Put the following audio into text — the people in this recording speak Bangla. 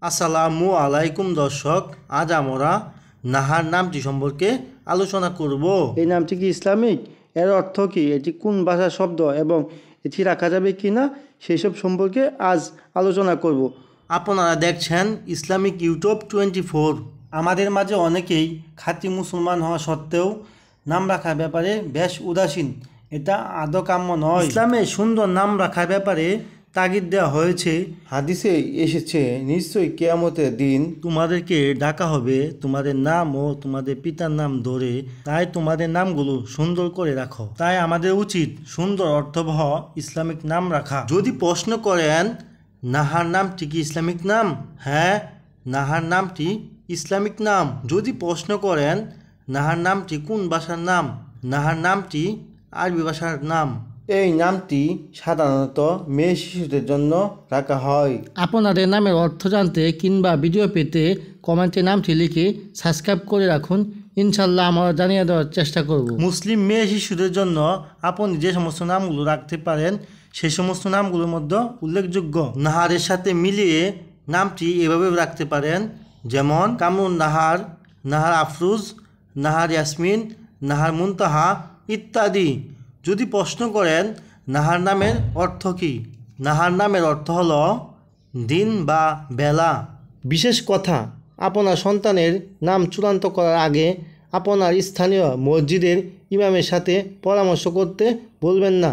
আসসালামু আলাইকুম দর্শক, আজ আমরা নাহার নামটি সম্পর্কে আলোচনা করব। এই নামটি কি ইসলামিক? এর অর্থ কি? এটি কোন ভাষার শব্দ এবং এটি রাখা যাবে কি না সেই সব সম্পর্কে আজ আলোচনা করব। আপনারা দেখছেন ইসলামিক ইউটিউব 24। আমাদের মাঝে অনেকেই খাঁটি মুসলমান হওয়া সত্ত্বেও নাম রাখার ব্যাপারে বেশ উদাসীন। এটা আদৌ কাম্য নয়। ইসলামে সুন্দর নাম রাখার ব্যাপারে তাগিদ দেওয়া হয়েছে। হাদিসে এসেছে, নিশ্চয়ই কিয়ামতের দিন তোমাদেরকে ডাকা হবে তোমাদের নাম ও তোমাদের পিতার নাম ধরে, তাই তোমাদের নামগুলো সুন্দর করে রাখো। তাই আমাদের উচিত সুন্দর অর্থবহ ইসলামিক নাম রাখা। যদি প্রশ্ন করেন নাহার নামটি কি ইসলামিক নাম? হ্যাঁ, নাহার নামটি ইসলামিক নাম। যদি প্রশ্ন করেন নাহার নামটি কোন ভাষার নাম? নাহার নামটি আরবি ভাষার নাম। এই নামটি সাধারণত মেয়ে শিশুদের জন্য রাখা হয়। আপনাদের নামের অর্থ জানতে কিংবা ভিডিও পেতে কমেন্টে নামটি লিখে সাবস্ক্রাইব করে রাখুন। ইনশাল্লাহ আমরা জানিয়ে দেওয়ার চেষ্টা করব। মুসলিম মেয়ে শিশুদের জন্য আপনি যে সমস্ত নামগুলো রাখতে পারেন সেই সমস্ত নামগুলোর মধ্যে উল্লেখযোগ্য নাহারের সাথে মিলিয়ে নামটি এভাবে রাখতে পারেন, যেমন কামরুন নাহার, নাহার আফরুজ, নাহার ইয়াসমিন, নাহার মুনতাহা ইত্যাদি। যদি প্রশ্ন করেন নাহার নামের অর্থ কী? নাহার নামের অর্থ হলো দিন বা বেলা। বিশেষ কথা, আপনার সন্তানের নাম চূড়ান্ত করার আগে আপনার স্থানীয় মসজিদের ইমামের সাথে পরামর্শ করতে ভুলবেন না।